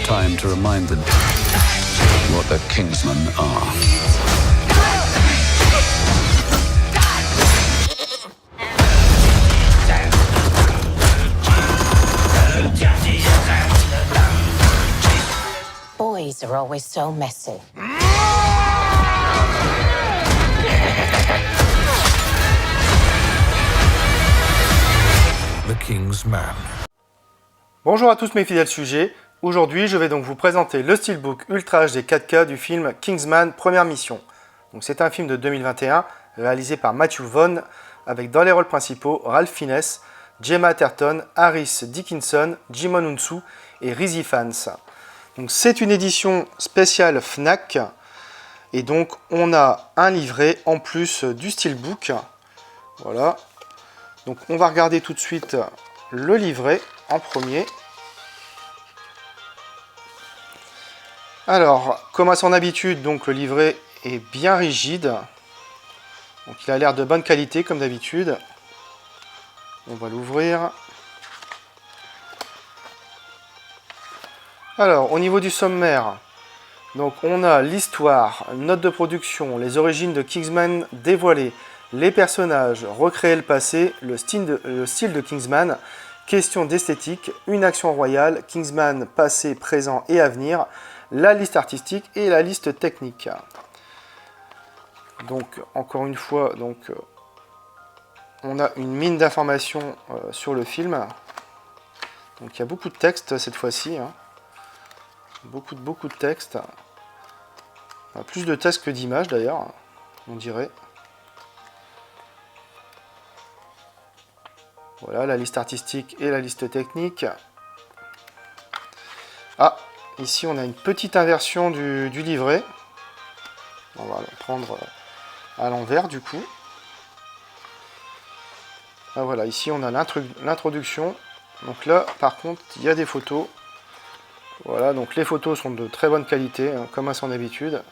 time to remind them what the Kingsmen are. Boys are always so messy. The King's Man. Bonjour à tous mes fidèles sujets, aujourd'hui je vais donc vous présenter le Steelbook Ultra HD 4K du film Kingsman Première Mission. C'est un film de 2021 réalisé par Matthew Vaughn avec dans les rôles principaux Ralph Fiennes, Gemma Arterton, Harris Dickinson, Djimon Hounsou et Rizzy Fans. C'est une édition spéciale Fnac et donc on a un livret en plus du Steelbook. Voilà. Donc on va regarder tout de suite le livret en premier. Alors, comme à son habitude, donc le livret est bien rigide. Donc il a l'air de bonne qualité comme d'habitude. On va l'ouvrir. Alors, au niveau du sommaire, donc on a l'histoire, note de production, les origines de Kingsman dévoilées, les personnages, recréer le passé, le style de Kingsman, question d'esthétique, une action royale, Kingsman passé, présent et à venir, la liste artistique et la liste technique. Donc encore une fois, on a une mine d'informations sur le film. Donc il y a beaucoup de texte cette fois-ci, hein. Beaucoup de texte. Plus de texte que d'images d'ailleurs, on dirait. Voilà, la liste artistique et la liste technique. Ah, ici on a une petite inversion du livret. On va le prendre à l'envers du coup. Ah voilà, ici on a l'introduction. Donc là, par contre, il y a des photos. Voilà, donc les photos sont de très bonne qualité, hein, comme à son habitude.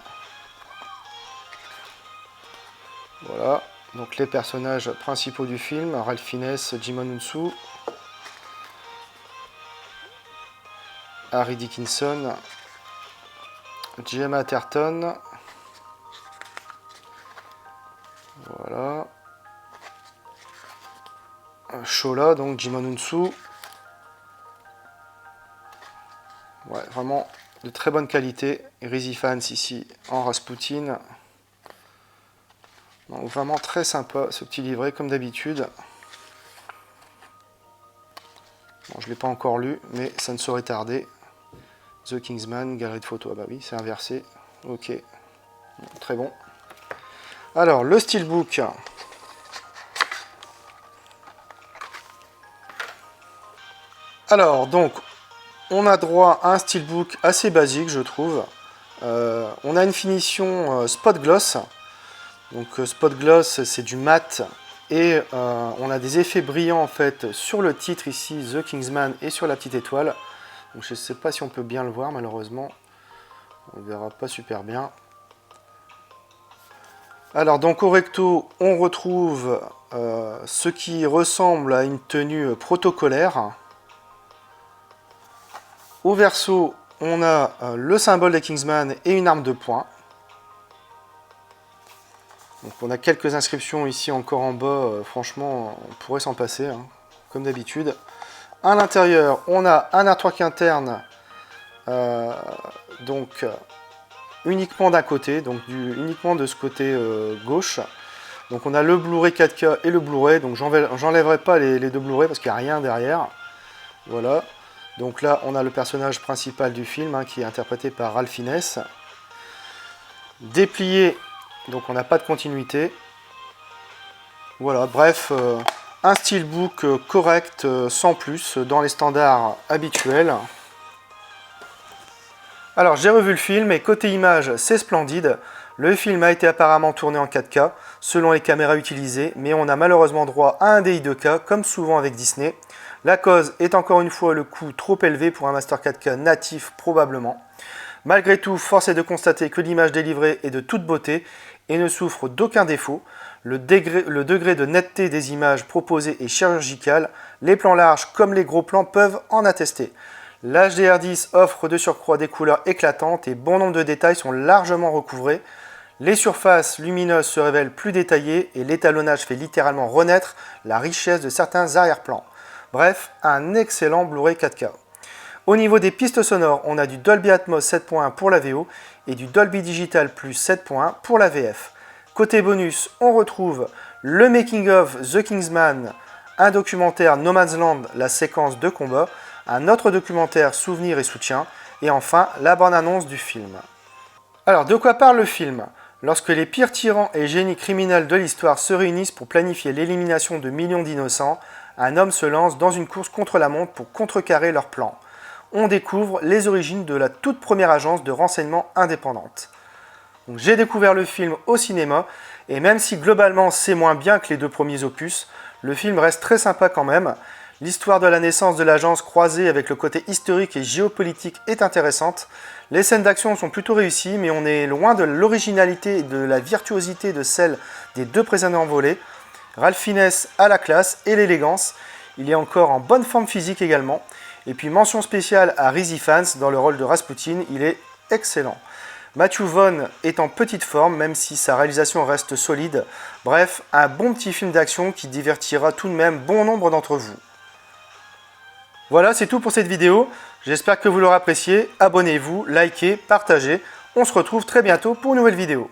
Voilà. Donc les personnages principaux du film, Ralph Fiennes, Djimon Hounsou, Harry Dickinson, Gemma Arterton, voilà, Shola, donc Djimon Hounsou, ouais, vraiment de très bonne qualité, et Rizzy Fans ici en Rasputin. Donc vraiment très sympa ce petit livret comme d'habitude. Bon, je ne l'ai pas encore lu, mais ça ne saurait tarder. The Kingsman, galerie de photos. Ah bah oui, c'est inversé. Ok, très bon. Alors, le Steelbook. Alors, donc, on a droit à un Steelbook assez basique, je trouve. On a une finition spot gloss. Donc spot gloss, c'est du mat et on a des effets brillants en fait sur le titre ici, The Kingsman, et sur la petite étoile. Donc je ne sais pas si on peut bien le voir malheureusement, on ne verra pas super bien. Alors donc au recto, on retrouve ce qui ressemble à une tenue protocolaire. Au verso, on a le symbole des Kingsman et une arme de poing. Donc on a quelques inscriptions ici encore en bas, franchement on pourrait s'en passer, hein, comme d'habitude. À l'intérieur, on a un artwork interne, donc uniquement d'un côté, donc uniquement de ce côté gauche. Donc on a le Blu-ray 4K et le Blu-ray, donc j'enlèverai pas les deux Blu-ray parce qu'il n'y a rien derrière. Voilà, donc là on a le personnage principal du film, hein, qui est interprété par Ralph Fiennes. Déplié. Donc on n'a pas de continuité. Voilà, bref, un steelbook correct, sans plus, dans les standards habituels. Alors j'ai revu le film et côté image, c'est splendide. Le film a été apparemment tourné en 4K, selon les caméras utilisées, mais on a malheureusement droit à un DI 2K, comme souvent avec Disney. La cause est encore une fois le coût trop élevé pour un Master 4K natif probablement. Malgré tout, force est de constater que l'image délivrée est de toute beauté et ne souffre d'aucun défaut. Le degré de netteté des images proposées est chirurgical. Les plans larges comme les gros plans peuvent en attester. L'HDR10 offre de surcroît des couleurs éclatantes et bon nombre de détails sont largement recouvrés. Les surfaces lumineuses se révèlent plus détaillées et l'étalonnage fait littéralement renaître la richesse de certains arrière-plans. Bref, un excellent Blu-ray 4K. Au niveau des pistes sonores, on a du Dolby Atmos 7.1 pour la VO et du Dolby Digital Plus 7.1 pour la VF. Côté bonus, on retrouve le Making of The Kingsman, un documentaire No Man's Land, la séquence de combat, un autre documentaire Souvenirs et soutien, et enfin la bande-annonce du film. Alors, de quoi parle le film ? Lorsque les pires tyrans et génies criminels de l'histoire se réunissent pour planifier l'élimination de millions d'innocents, un homme se lance dans une course contre la montre pour contrecarrer leur plan. On découvre les origines de la toute première agence de renseignement indépendante. J'ai découvert le film au cinéma, et même si globalement c'est moins bien que les deux premiers opus, le film reste très sympa quand même. L'histoire de la naissance de l'agence croisée avec le côté historique et géopolitique est intéressante. Les scènes d'action sont plutôt réussies, mais on est loin de l'originalité et de la virtuosité de celle des deux précédents volets. Ralph Fiennes a la classe et l'élégance. Il est encore en bonne forme physique également. Et puis mention spéciale à Rhys Ifans dans le rôle de Rasputin, il est excellent. Matthew Vaughn est en petite forme, même si sa réalisation reste solide. Bref, un bon petit film d'action qui divertira tout de même bon nombre d'entre vous. Voilà, c'est tout pour cette vidéo. J'espère que vous l'aurez apprécié. Abonnez-vous, likez, partagez. On se retrouve très bientôt pour une nouvelle vidéo.